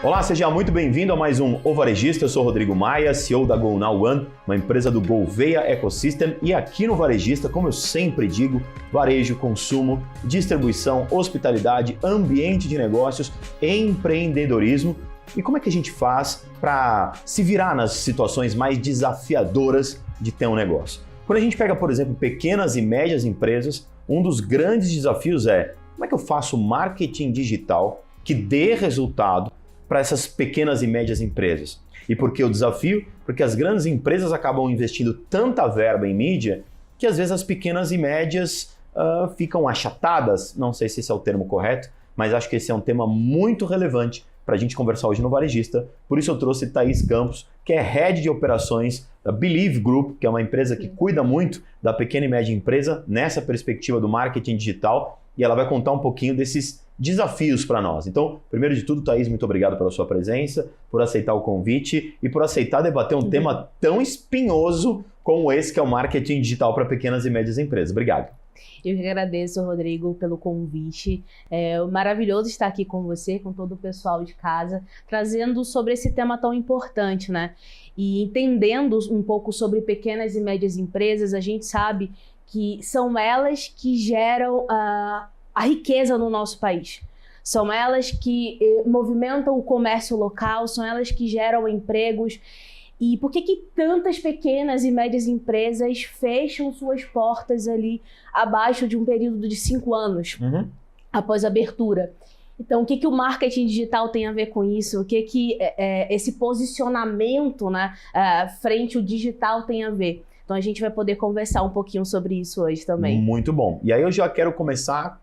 Olá, seja muito bem-vindo a mais um O Varejista. Eu sou Rodrigo Maia, CEO da Go Now One, uma empresa do Gouveia Ecosystem, e aqui no Varejista, como eu sempre digo, varejo, consumo, distribuição, hospitalidade, ambiente de negócios, empreendedorismo. E como é que a gente faz para se virar nas situações mais desafiadoras de ter um negócio? Quando a gente pega, por exemplo, pequenas e médias empresas, um dos grandes desafios é como é que eu faço marketing digital que dê resultado para essas pequenas e médias empresas. E por que o desafio? Porque as grandes empresas acabam investindo tanta verba em mídia que às vezes as pequenas e médias ficam achatadas. Não sei se esse é o termo correto, mas acho que esse é um tema muito relevante para a gente conversar hoje no Varejista. Por isso eu trouxe Thaís Campos, que é Head de Operações da Believe Group, que é uma empresa que cuida muito da pequena e média empresa nessa perspectiva do marketing digital, e ela vai contar um pouquinho desses desafios para nós. Então, primeiro de tudo, Thaís, muito obrigado pela sua presença, por aceitar o convite e por aceitar debater um tema tão espinhoso como esse, que é o marketing digital para pequenas e médias empresas. Obrigado. Eu que agradeço, Rodrigo, pelo convite. É maravilhoso estar aqui com você, com todo o pessoal de casa, trazendo sobre esse tema tão importante, né? E entendendo um pouco sobre pequenas e médias empresas, a gente sabe que são elas que geram a riqueza no nosso país. São elas que movimentam o comércio local, são elas que geram empregos. E por que tantas pequenas e médias empresas fecham suas portas ali abaixo de um período de 5 anos após a abertura? Então, o que o marketing digital tem a ver com isso? O que esse posicionamento, né, frente ao digital tem a ver? Então, a gente vai poder conversar um pouquinho sobre isso hoje também. Muito bom. E aí eu já quero começar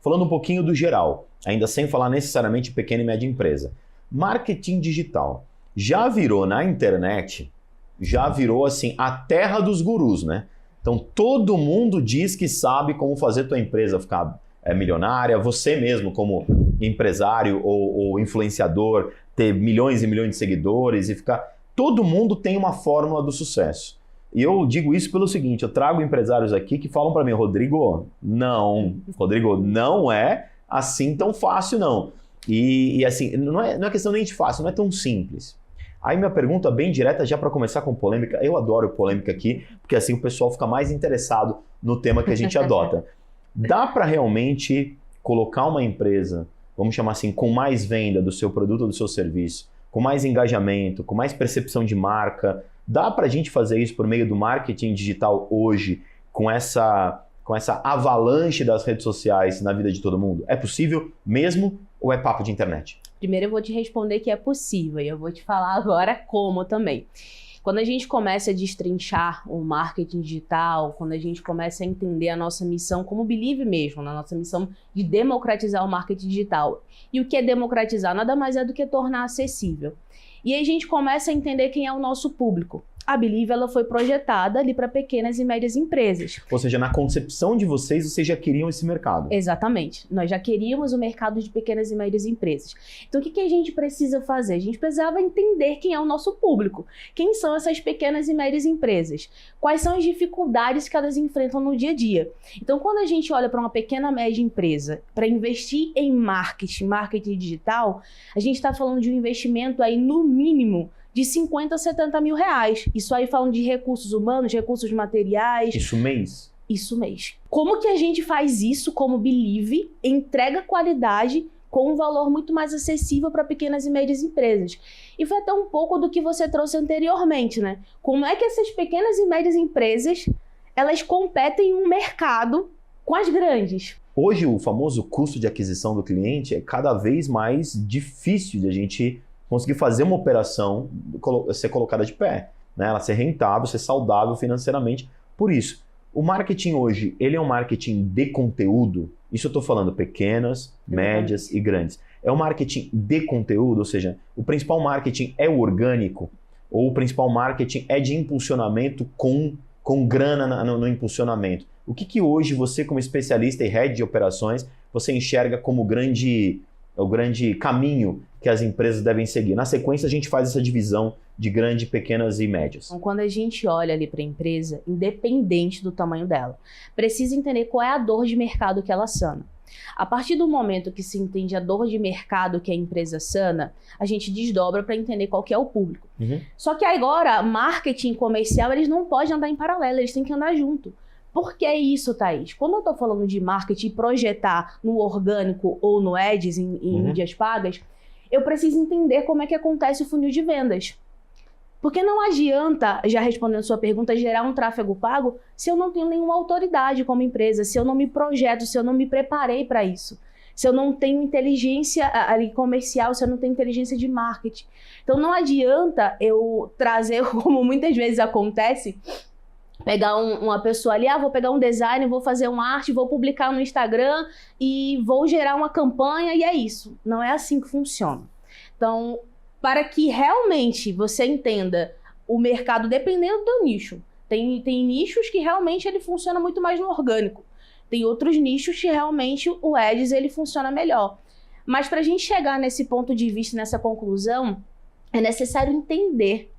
falando um pouquinho do geral, ainda sem falar necessariamente pequena e média empresa. Marketing digital já virou na internet, já virou assim a terra dos gurus, né? Então todo mundo diz que sabe como fazer tua empresa ficar milionária, você mesmo como empresário ou influenciador ter milhões e milhões de seguidores e ficar... Todo mundo tem uma fórmula do sucesso. E eu digo isso pelo seguinte, eu trago empresários aqui que falam para mim, Rodrigo, não é assim tão fácil não. E assim, não é questão nem de fácil, não é tão simples. Aí minha pergunta bem direta, já para começar com polêmica, eu adoro polêmica aqui, porque assim o pessoal fica mais interessado no tema que a gente adota. Dá para realmente colocar uma empresa, vamos chamar assim, com mais venda do seu produto ou do seu serviço, com mais engajamento, com mais percepção de marca, dá para a gente fazer isso por meio do marketing digital hoje, com essa avalanche das redes sociais na vida de todo mundo? É possível mesmo ou é papo de internet? Primeiro eu vou te responder que é possível e eu vou te falar agora como também. Quando a gente começa a destrinchar o marketing digital, quando a gente começa a entender a nossa missão como Believe mesmo, na nossa missão de democratizar o marketing digital. E o que é democratizar? Nada mais é do que tornar acessível. E aí a gente começa a entender quem é o nosso público. A Believe, ela foi projetada ali para pequenas e médias empresas. Ou seja, na concepção de vocês já queriam esse mercado. Exatamente. Nós já queríamos o mercado de pequenas e médias empresas. Então, o que a gente precisa fazer? A gente precisava entender quem é o nosso público. Quem são essas pequenas e médias empresas? Quais são as dificuldades que elas enfrentam no dia a dia? Então, quando a gente olha para uma pequena e média empresa para investir em marketing digital, a gente está falando de um investimento aí no mínimo de 50 a 70 mil reais. Isso aí falando de recursos humanos, recursos materiais. Isso mês? Isso mês. Como que a gente faz isso como Believe, entrega qualidade com um valor muito mais acessível para pequenas e médias empresas? E foi até um pouco do que você trouxe anteriormente, né? Como é que essas pequenas e médias empresas, elas competem em um mercado com as grandes? Hoje o famoso custo de aquisição do cliente é cada vez mais difícil de a gente conseguir fazer uma operação ser colocada de pé, né? Ela ser rentável, ser saudável financeiramente. Por isso, o marketing hoje, ele é um marketing de conteúdo. Isso eu estou falando pequenas, médias e grandes. É um marketing de conteúdo, ou seja, o principal marketing é o orgânico, ou o principal marketing é de impulsionamento com grana no impulsionamento. O que hoje você, como especialista e head de operações, você enxerga como grande o grande caminho que as empresas devem seguir? Na sequência, a gente faz essa divisão de grande, pequenas e médias. Então, quando a gente olha ali para a empresa, independente do tamanho dela, precisa entender qual é a dor de mercado que ela sana. A partir do momento que se entende a dor de mercado que a empresa sana, a gente desdobra para entender qual que é o público. Só que agora, marketing comercial, eles não podem andar em paralelo, eles têm que andar junto. Por que isso, Thaís? Quando eu estou falando de marketing, projetar no orgânico ou no Ads, em mídias pagas, eu preciso entender como é que acontece o funil de vendas. Porque não adianta, já respondendo sua pergunta, gerar um tráfego pago se eu não tenho nenhuma autoridade como empresa, se eu não me projeto, se eu não me preparei para isso, se eu não tenho inteligência ali comercial, se eu não tenho inteligência de marketing. Então não adianta eu trazer, como muitas vezes acontece, pegar uma pessoa ali, vou pegar um design, vou fazer uma arte, vou publicar no Instagram e vou gerar uma campanha e é isso. Não é assim que funciona. Então, para que realmente você entenda o mercado dependendo do nicho. Tem nichos que realmente ele funciona muito mais no orgânico. Tem outros nichos que realmente o Ads ele funciona melhor. Mas para a gente chegar nesse ponto de vista, nessa conclusão, é necessário entender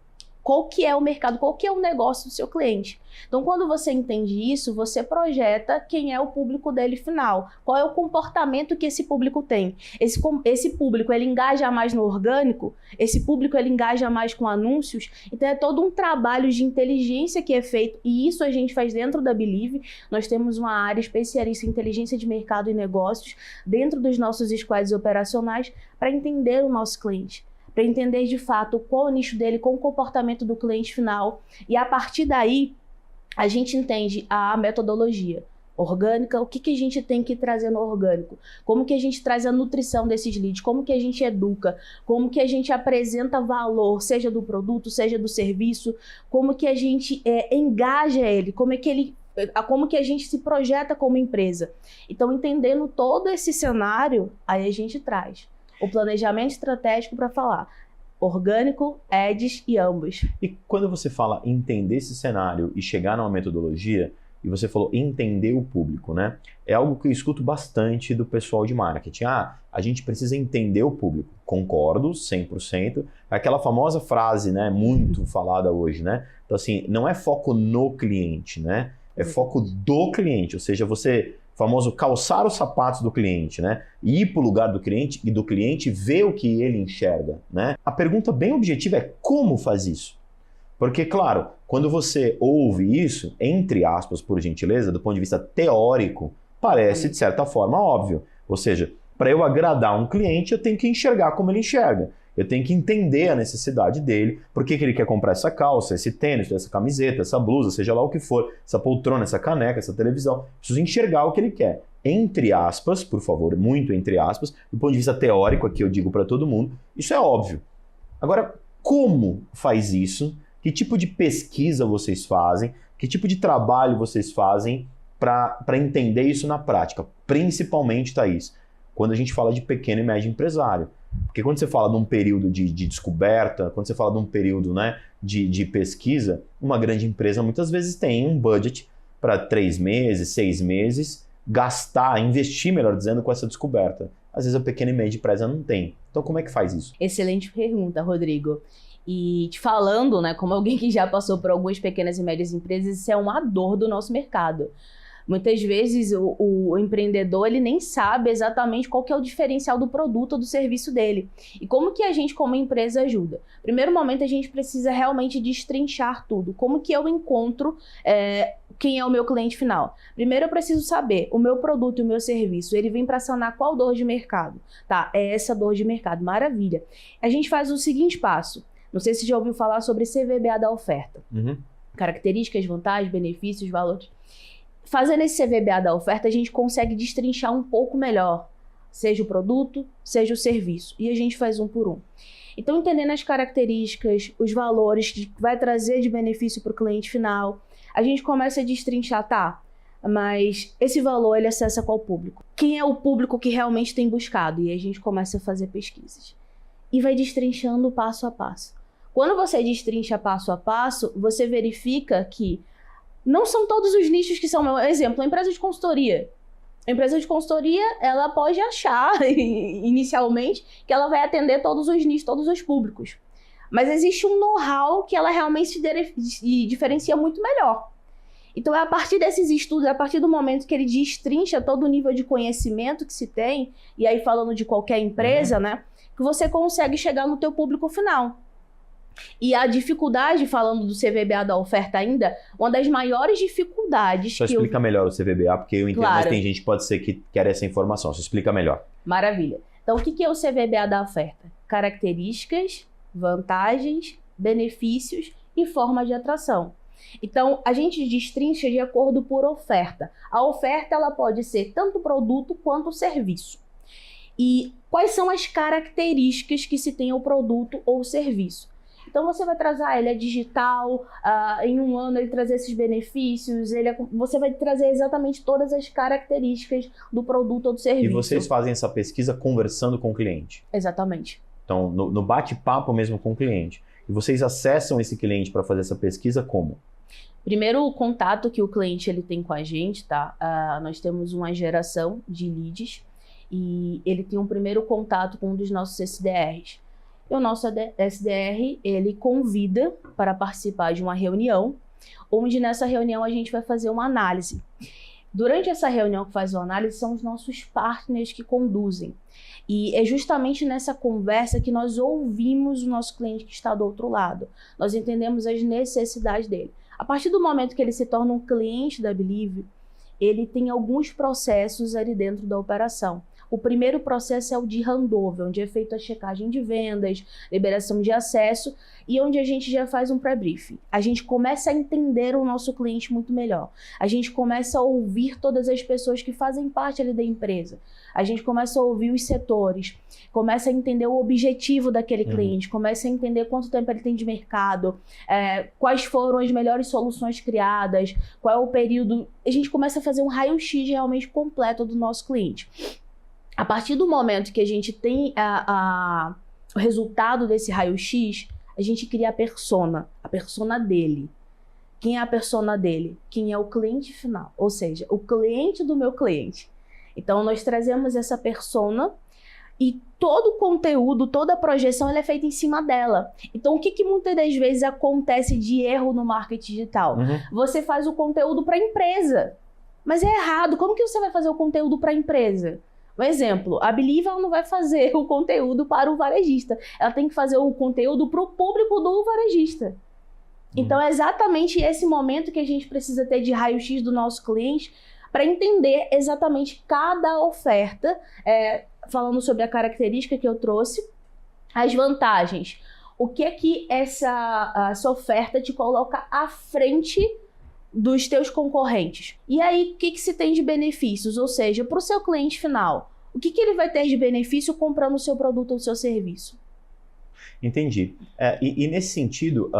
qual que é o mercado, qual que é o negócio do seu cliente. Então, quando você entende isso, você projeta quem é o público dele final. Qual é o comportamento que esse público tem. Esse público, ele engaja mais no orgânico? Esse público, ele engaja mais com anúncios? Então, é todo um trabalho de inteligência que é feito, e isso a gente faz dentro da Believe. Nós temos uma área especialista em inteligência de mercado e negócios dentro dos nossos squads operacionais para entender o nosso cliente, para entender de fato qual é o nicho dele, qual o comportamento do cliente final. E a partir daí, a gente entende a metodologia orgânica, o que a gente tem que trazer no orgânico, como que a gente traz a nutrição desses leads, como que a gente educa, como que a gente apresenta valor, seja do produto, seja do serviço, como que a gente engaja ele, como que a gente se projeta como empresa. Então, entendendo todo esse cenário, aí a gente traz o planejamento estratégico para falar orgânico, Ads e ambos. E quando você fala entender esse cenário e chegar numa metodologia, e você falou entender o público, né? É algo que eu escuto bastante do pessoal de marketing. A gente precisa entender o público. Concordo, 100%. É aquela famosa frase, né? Muito falada hoje, né? Então, assim, não é foco no cliente, né? É foco do cliente, ou seja, você... famoso calçar os sapatos do cliente, né? E ir para o lugar do cliente e do cliente ver o que ele enxerga, né? A pergunta bem objetiva é como faz isso? Porque, claro, quando você ouve isso, entre aspas, por gentileza, do ponto de vista teórico, parece, de certa forma, óbvio. Ou seja, para eu agradar um cliente, eu tenho que enxergar como ele enxerga. Eu tenho que entender a necessidade dele, por que ele quer comprar essa calça, esse tênis, essa camiseta, essa blusa, seja lá o que for, essa poltrona, essa caneca, essa televisão. Preciso enxergar o que ele quer. Entre aspas, por favor, muito entre aspas, do ponto de vista teórico, aqui eu digo para todo mundo, isso é óbvio. Agora, como faz isso? Que tipo de pesquisa vocês fazem? Que tipo de trabalho vocês fazem para entender isso na prática? Principalmente, Thaís, quando a gente fala de pequeno e médio empresário. Porque quando você fala de um período de descoberta, quando você fala de um período, né, de pesquisa, uma grande empresa muitas vezes tem um budget para 3 meses, 6 meses, investir, melhor dizendo, com essa descoberta. Às vezes a pequena e média empresa não tem. Então como é que faz isso? Excelente pergunta, Rodrigo. E te falando, né, como alguém que já passou por algumas pequenas e médias empresas, isso é uma dor do nosso mercado. Muitas vezes o empreendedor ele nem sabe exatamente qual que é o diferencial do produto ou do serviço dele. E como que a gente como empresa ajuda? Primeiro momento a gente precisa realmente destrinchar tudo. Como que eu encontro quem é o meu cliente final? Primeiro eu preciso saber o meu produto e o meu serviço, ele vem para sanar qual dor de mercado? Tá, é essa dor de mercado, maravilha. A gente faz o seguinte passo. Não sei se já ouviu falar sobre CVBA da oferta. Características, vantagens, benefícios, valores. Fazendo esse CVBA da oferta, a gente consegue destrinchar um pouco melhor, seja o produto, seja o serviço. E a gente faz um por um. Então, entendendo as características, os valores que vai trazer de benefício para o cliente final, a gente começa a destrinchar, tá? Mas esse valor, ele acessa qual público? Quem é o público que realmente tem buscado? E aí a gente começa a fazer pesquisas. E vai destrinchando passo a passo. Quando você destrincha passo a passo, você verifica que não são todos os nichos que são... Exemplo, a empresa de consultoria. A empresa de consultoria, ela pode achar, inicialmente, que ela vai atender todos os nichos, todos os públicos. Mas existe um know-how que ela realmente se diferencia muito melhor. Então, é a partir desses estudos, é a partir do momento que ele destrincha todo o nível de conhecimento que se tem, e aí falando de qualquer empresa, né, que você consegue chegar no teu público final. E a dificuldade, falando do CVBA da oferta ainda, uma das maiores dificuldades... Só explica melhor o CVBA, porque eu entendo, Claro. Mas tem gente que pode ser que quer essa informação. Só explica melhor. Maravilha. Então, o que é o CVBA da oferta? Características, vantagens, benefícios e forma de atração. Então, a gente destrincha de acordo por oferta. A oferta, ela pode ser tanto produto quanto serviço. E quais são as características que se tem ao produto ou serviço? Então, você vai trazer, ele é digital, em um ano ele trazer esses benefícios, você vai trazer exatamente todas as características do produto ou do serviço. E vocês fazem essa pesquisa conversando com o cliente? Exatamente. Então, no bate-papo mesmo com o cliente. E vocês acessam esse cliente para fazer essa pesquisa como? Primeiro, o contato que o cliente ele tem com a gente, tá? Nós temos uma geração de leads e ele tem um primeiro contato com um dos nossos SDRs. E o nosso SDR, ele convida para participar de uma reunião, onde nessa reunião a gente vai fazer uma análise. Durante essa reunião que faz a análise, são os nossos partners que conduzem. E é justamente nessa conversa que nós ouvimos o nosso cliente que está do outro lado. Nós entendemos as necessidades dele. A partir do momento que ele se torna um cliente da Believe, ele tem alguns processos ali dentro da operação. O primeiro processo é o de handover, onde é feita a checagem de vendas, liberação de acesso e onde a gente já faz um pré-briefing. A gente começa a entender o nosso cliente muito melhor. A gente começa a ouvir todas as pessoas que fazem parte ali da empresa. A gente começa a ouvir os setores, começa a entender o objetivo daquele cliente, começa a entender quanto tempo ele tem de mercado, quais foram as melhores soluções criadas, qual é o período. A gente começa a fazer um raio-x realmente completo do nosso cliente. A partir do momento que a gente tem o resultado desse raio-x, a gente cria a persona dele. Quem é a persona dele? Quem é o cliente final? Ou seja, o cliente do meu cliente. Então, nós trazemos essa persona e todo o conteúdo, toda a projeção, ela é feita em cima dela. Então, o que muitas das vezes acontece de erro no marketing digital? Você faz o conteúdo para a empresa, mas é errado. Como que você vai fazer o conteúdo para a empresa? Um exemplo, a Believe não vai fazer o conteúdo para o varejista. Ela tem que fazer o conteúdo para o público do varejista. Então, é exatamente esse momento que a gente precisa ter de raio-x do nosso cliente para entender exatamente cada oferta, falando sobre a característica que eu trouxe, as vantagens. O que é que essa oferta te coloca à frente dos teus concorrentes? E aí, o que se tem de benefícios? Ou seja, para o seu cliente final, o que ele vai ter de benefício comprando o seu produto ou o seu serviço? Entendi. E nesse sentido,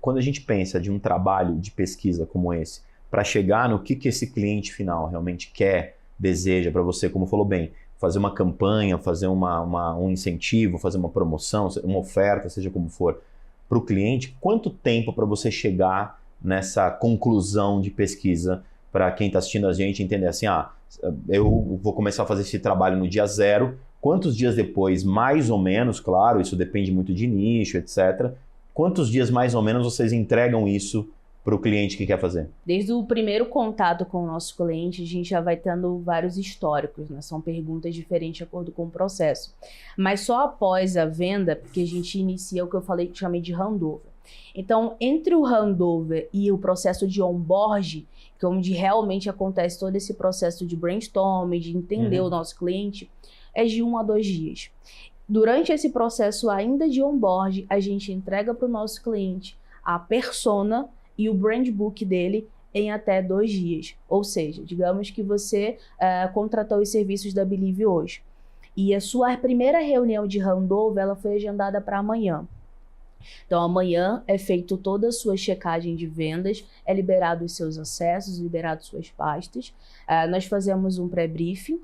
quando a gente pensa de um trabalho de pesquisa como esse, para chegar no que esse cliente final realmente quer, deseja, para você, como falou bem, fazer uma campanha, fazer um incentivo, fazer uma promoção, uma oferta, seja como for, para o cliente, quanto tempo para você chegar nessa conclusão de pesquisa para quem está assistindo a gente entender assim, eu vou começar a fazer esse trabalho no dia 0, quantos dias depois, mais ou menos, claro, isso depende muito de nicho, etc., quantos dias mais ou menos vocês entregam isso para o cliente que quer fazer? Desde o primeiro contato com o nosso cliente, a gente já vai tendo vários históricos, né? São perguntas diferentes de acordo com o processo. Mas só após a venda, porque a gente inicia o que eu chamei de handover. Então, entre o handover e o processo de onboard, que é onde realmente acontece todo esse processo de brainstorming, de entender o nosso cliente, é de 1 a 2 dias. Durante esse processo ainda de onboard, a gente entrega para o nosso cliente a persona e o brand book dele em até 2 dias. Ou seja, digamos que você contratou os serviços da Believe hoje. E a sua primeira reunião de handover ela foi agendada para amanhã. Então, amanhã é feito toda a sua checagem de vendas, é liberado os seus acessos, liberado suas pastas. Nós fazemos um pré-briefing.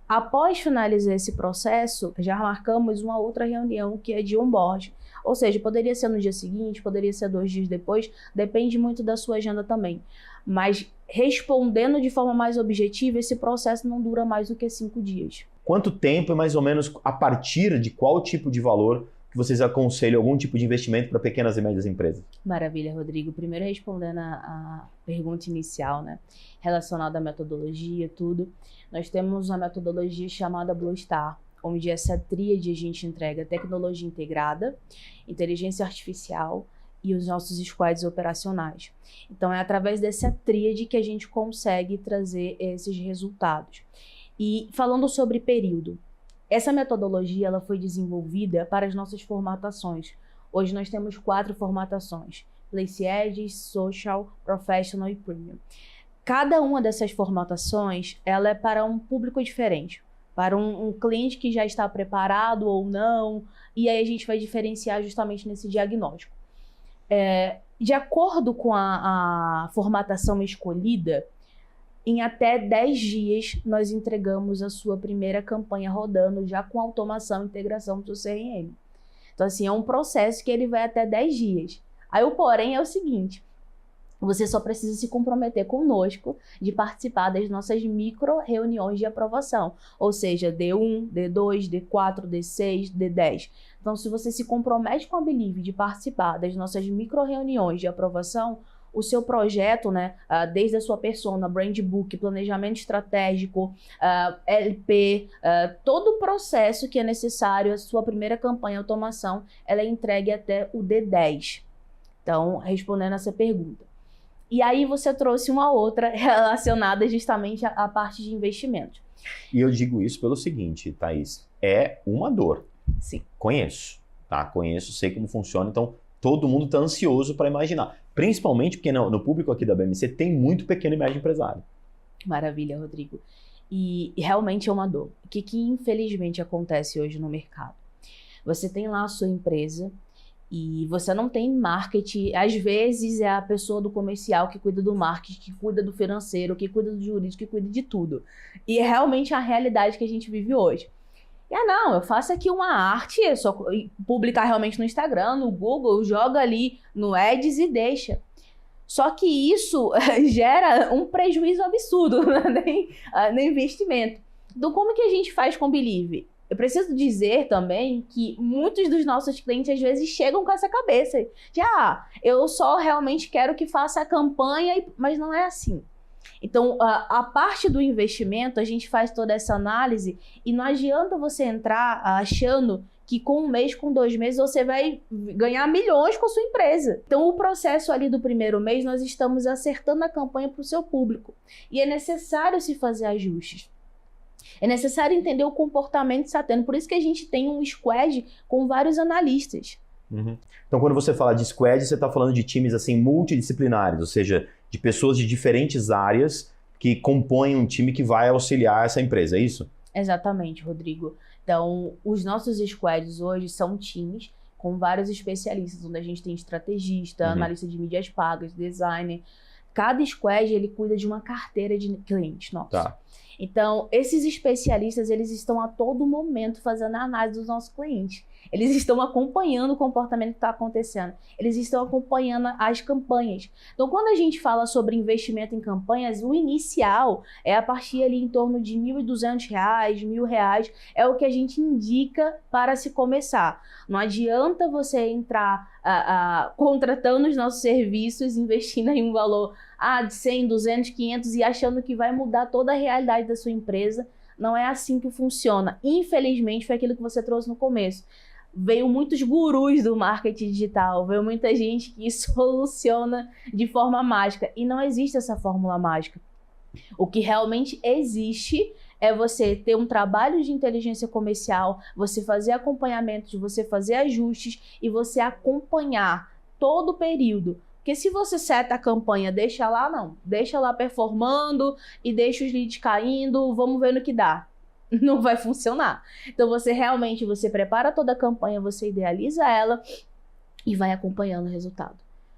Após finalizar esse processo, já marcamos uma outra reunião que é de onboard. Ou seja, poderia ser no dia seguinte, poderia ser 2 dias depois, depende muito da sua agenda também. Mas respondendo de forma mais objetiva, esse processo não dura mais do que 5 dias. Quanto tempo e mais ou menos a partir de qual tipo de valor que vocês aconselham algum tipo de investimento para pequenas e médias empresas? Maravilha, Rodrigo. Primeiro respondendo a pergunta inicial, né, relacionada à metodologia, tudo, nós temos uma metodologia chamada Blue Star, onde essa tríade a gente entrega tecnologia integrada, inteligência artificial e os nossos squads operacionais. Então, é através dessa tríade que a gente consegue trazer esses resultados. E falando sobre período, essa metodologia ela foi desenvolvida para as nossas formatações. Hoje nós temos 4 formatações: Place Edge, Social, Professional e Premium. Cada uma dessas formatações ela é para um público diferente, para um cliente que já está preparado ou não, e aí a gente vai diferenciar justamente nesse diagnóstico. De acordo com a formatação escolhida, em até 10 dias nós entregamos a sua primeira campanha rodando já com automação e integração do seu CRM. Então assim, é um processo que ele vai até 10 dias. Aí o porém é o seguinte: você só precisa se comprometer conosco de participar das nossas micro reuniões de aprovação, ou seja, D1, D2, D4, D6, D10. Então, se você se compromete com a Believe de participar das nossas micro reuniões de aprovação, o seu projeto, né, desde a sua persona, brand book, planejamento estratégico, LP, todo o processo que é necessário, a sua primeira campanha de automação, ela é entregue até o D10. Então, respondendo essa pergunta. E aí você trouxe uma outra relacionada justamente à parte de investimentos. E eu digo isso pelo seguinte, Thaís, é uma dor. Sim. Conheço, tá? Conheço, sei como funciona, então todo mundo está ansioso para imaginar. Principalmente porque no público aqui da BMC tem muito pequeno e médio empresário. Maravilha, Rodrigo. E realmente é uma dor. O que infelizmente acontece hoje no mercado? Você tem lá a sua empresa e você não tem marketing. Às vezes é a pessoa do comercial que cuida do marketing, que cuida do financeiro, que cuida do jurídico, que cuida de tudo. E é realmente a realidade que a gente vive hoje. Não, eu faço aqui uma arte, é só publicar realmente no Instagram, no Google, joga ali no Ads e deixa. Só que isso gera um prejuízo absurdo no investimento. Então, como que a gente faz com o Believe? Eu preciso dizer também que muitos dos nossos clientes às vezes chegam com essa cabeça. Eu só realmente quero que faça a campanha, mas não é assim. Então, a parte do investimento, a gente faz toda essa análise e não adianta você entrar achando que com 1 mês, com 2 meses, você vai ganhar milhões com a sua empresa. Então, o processo ali do primeiro mês, nós estamos acertando a campanha para o seu público. E é necessário se fazer ajustes. É necessário entender o comportamento que está tendo. Por isso que a gente tem um squad com vários analistas. Uhum. Então, quando você fala de squad, você está falando de times assim multidisciplinares, ou seja, de pessoas de diferentes áreas que compõem um time que vai auxiliar essa empresa, é isso? Exatamente, Rodrigo. Então, os nossos squads hoje são times com vários especialistas, onde a gente tem estrategista, analista de mídias pagas, designer. Cada squad, ele cuida de uma carteira de clientes nossos. Tá. Então, esses especialistas, eles estão a todo momento fazendo a análise dos nossos clientes. Eles estão acompanhando o comportamento que está acontecendo. Eles estão acompanhando as campanhas. Então, quando a gente fala sobre investimento em campanhas, o inicial é a partir ali em torno de R$ 1.200, R$ 1.000. É o que a gente indica para se começar. Não adianta você entrar contratando os nossos serviços, investindo em um valor de 100, 200, 500 e achando que vai mudar toda a realidade da sua empresa. Não é assim que funciona. Infelizmente, foi aquilo que você trouxe no começo. Veio muitos gurus do marketing digital, veio muita gente que soluciona de forma mágica. E não existe essa fórmula mágica. O que realmente existe é você ter um trabalho de inteligência comercial, você fazer acompanhamentos, você fazer ajustes e você acompanhar todo o período. Porque se você seta a campanha, deixa lá performando e deixa os leads caindo, vamos ver no que dá. Não vai funcionar. Então você prepara toda a campanha, você idealiza ela e vai acompanhando o resultado.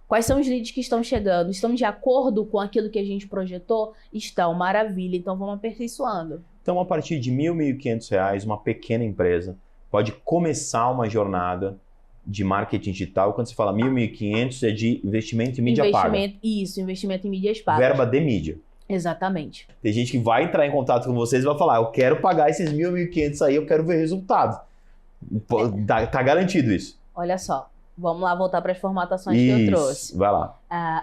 Quais são os leads que estão chegando? Estão de acordo com aquilo que a gente projetou? Estão, maravilha. Então vamos aperfeiçoando. Então, a partir de R$ 1.000, R$ 1.500, uma pequena empresa pode começar uma jornada de marketing digital, quando você fala 1.500 é de investimento em mídia paga. Isso, investimento em mídias pagas. Verba de mídia. Exatamente. Tem gente que vai entrar em contato com vocês e vai falar, eu quero pagar esses 1.500 aí, eu quero ver resultado. Tá garantido isso. Olha só, vamos lá voltar para as formatações que eu trouxe. Vai lá.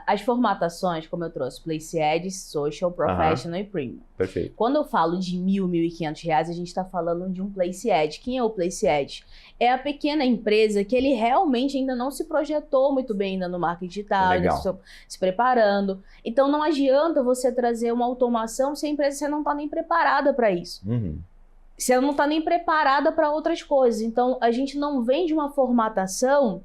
As formatações, como eu trouxe, Place Ads, Social, Professional e Premium. Perfeito. Quando eu falo de R$ 1.000, R$ 1.500, a gente está falando de um Place Ad. Quem é o Place Ad? É a pequena empresa que ele realmente ainda não se projetou muito bem ainda no marketing digital, se preparando. Então não adianta você trazer uma automação se a empresa você não está nem preparada para isso. Você não está nem preparada para outras coisas. Então a gente não vende uma formatação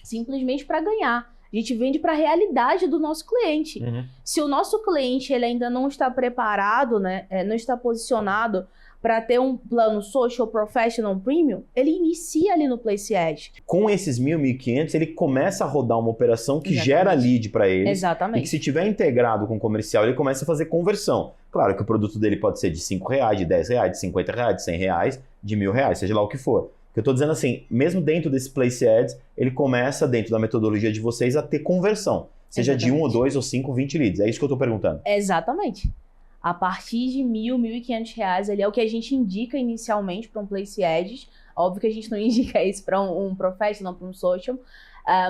simplesmente para ganhar. A gente vende para a realidade do nosso cliente. Se o nosso cliente ele ainda não está preparado, né, não está posicionado para ter um plano Social, Professional, Premium, ele inicia ali no Place Ad. Com esses 1.500, ele começa a rodar uma operação que gera lead para ele. Exatamente. E que se tiver integrado com o comercial, ele começa a fazer conversão. Claro que o produto dele pode ser de R$5, de R$10, de R$50, de R$100, de R$1.000, seja lá o que for. Eu estou dizendo assim, mesmo dentro desse Place Ads, ele começa, dentro da metodologia de vocês, a ter conversão. Seja de 1 ou 2 ou 5, 20 leads. É isso que eu estou perguntando. Exatamente. A partir de R$1.000, R$1.500, ali é o que a gente indica inicialmente para um Place Ads. Óbvio que a gente não indica isso para um Professional, para um Social.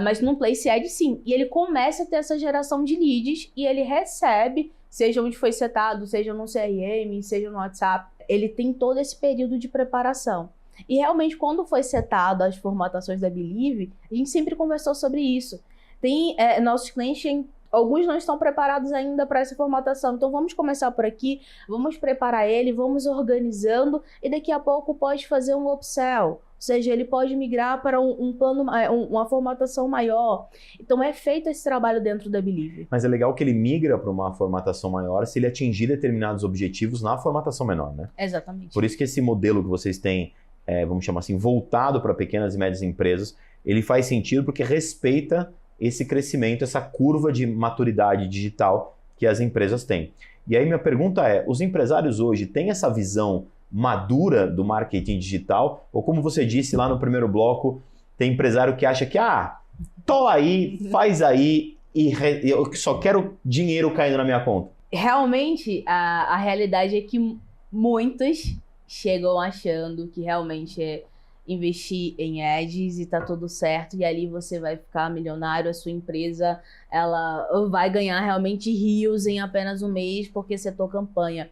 Mas num Place Ad, sim. E ele começa a ter essa geração de leads e ele recebe, seja onde foi setado, seja no CRM, seja no WhatsApp. Ele tem todo esse período de preparação. E realmente, quando foi setado as formatações da Believe, a gente sempre conversou sobre isso. Tem nossos clientes, alguns não estão preparados ainda para essa formatação. Então, vamos começar por aqui, vamos preparar ele, vamos organizando e daqui a pouco pode fazer um upsell. Ou seja, ele pode migrar para um plano, uma formatação maior. Então, é feito esse trabalho dentro da Believe. Mas é legal que ele migra para uma formatação maior se ele atingir determinados objetivos na formatação menor, né? Exatamente. Por isso que esse modelo que vocês têm, vamos chamar assim, voltado para pequenas e médias empresas, ele faz sentido porque respeita esse crescimento, essa curva de maturidade digital que as empresas têm. E aí minha pergunta é, os empresários hoje têm essa visão madura do marketing digital? Ou como você disse lá no primeiro bloco, tem empresário que acha que, tô aí, faz aí e eu só quero dinheiro caindo na minha conta? Realmente, a realidade é que muitos chegam achando que realmente é investir em ads e tá tudo certo e ali você vai ficar milionário, a sua empresa ela vai ganhar realmente rios em apenas um mês porque setou campanha.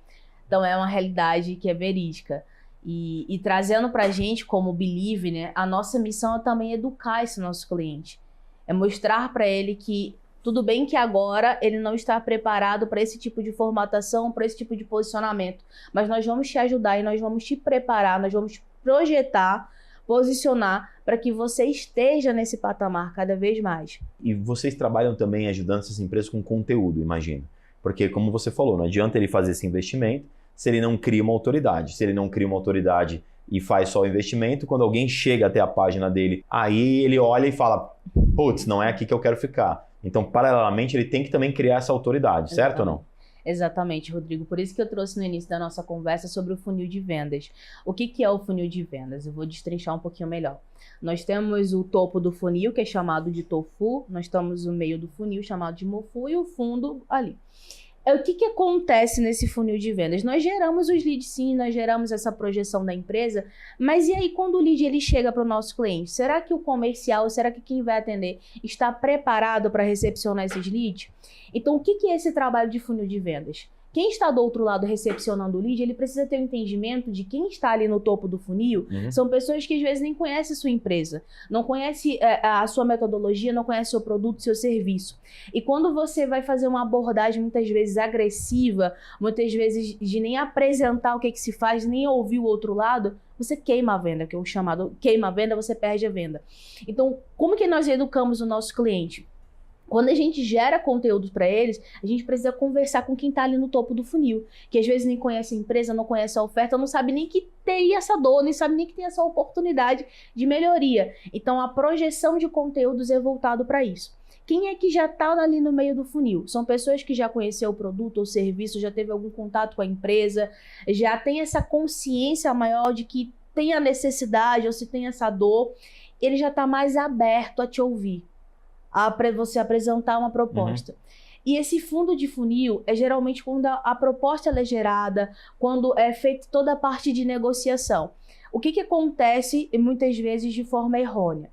Então é uma realidade que é verídica. E trazendo pra gente como Believe, né, a nossa missão é também educar esse nosso cliente. É mostrar para ele que tudo bem que agora ele não está preparado para esse tipo de formatação, para esse tipo de posicionamento, mas nós vamos te ajudar e nós vamos te preparar, nós vamos te projetar, posicionar para que você esteja nesse patamar cada vez mais. E vocês trabalham também ajudando essas empresas com conteúdo, imagino. Porque, como você falou, não adianta ele fazer esse investimento se ele não cria uma autoridade. Se ele não cria uma autoridade e faz só o investimento, quando alguém chega até a página dele, aí ele olha e fala, putz, não é aqui que eu quero ficar. Então, paralelamente, ele tem que também criar essa autoridade, certo ou não? Exatamente, Rodrigo. Por isso que eu trouxe no início da nossa conversa sobre o funil de vendas. O que é o funil de vendas? Eu vou destrinchar um pouquinho melhor. Nós temos o topo do funil, que é chamado de tofu. Nós temos o meio do funil, chamado de mofu, e o fundo ali. O que acontece nesse funil de vendas? Nós geramos os leads sim, nós geramos essa projeção da empresa, mas e aí quando o lead ele chega para o nosso cliente? Será que o comercial, será que quem vai atender está preparado para recepcionar esses leads? Então o que é esse trabalho de funil de vendas? Quem está do outro lado recepcionando o lead, ele precisa ter um entendimento de quem está ali no topo do funil. São pessoas que às vezes nem conhecem a sua empresa, não conhecem a sua metodologia, não conhecem o seu produto, seu serviço. E quando você vai fazer uma abordagem muitas vezes agressiva, muitas vezes de nem apresentar o que se faz, nem ouvir o outro lado, você queima a venda, que é o chamado queima a venda, você perde a venda. Então, como que nós educamos o nosso cliente? Quando a gente gera conteúdo para eles, a gente precisa conversar com quem está ali no topo do funil, que às vezes nem conhece a empresa, não conhece a oferta, não sabe nem que tem essa dor, nem sabe nem que tem essa oportunidade de melhoria. Então, a projeção de conteúdos é voltado para isso. Quem é que já está ali no meio do funil? São pessoas que já conheceu o produto ou serviço, já teve algum contato com a empresa, já tem essa consciência maior de que tem a necessidade ou se tem essa dor. ele já está mais aberto a te ouvir, você apresentar uma proposta. E esse fundo de funil é geralmente quando a proposta ela é gerada, quando é feita toda a parte de negociação. O que acontece muitas vezes de forma errônea?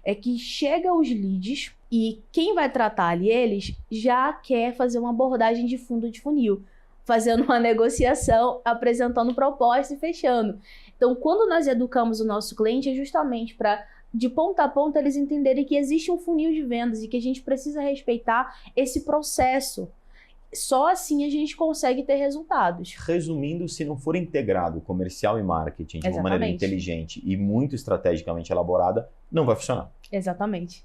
É que chega os leads e quem vai tratar ali eles já quer fazer uma abordagem de fundo de funil, fazendo uma negociação, apresentando proposta e fechando. Então, quando nós educamos o nosso cliente, é justamente para, de ponta a ponta, eles entenderem que existe um funil de vendas e que a gente precisa respeitar esse processo. Só assim a gente consegue ter resultados. Resumindo, se não for integrado comercial e marketing de uma maneira inteligente e muito estrategicamente elaborada, não vai funcionar. Exatamente.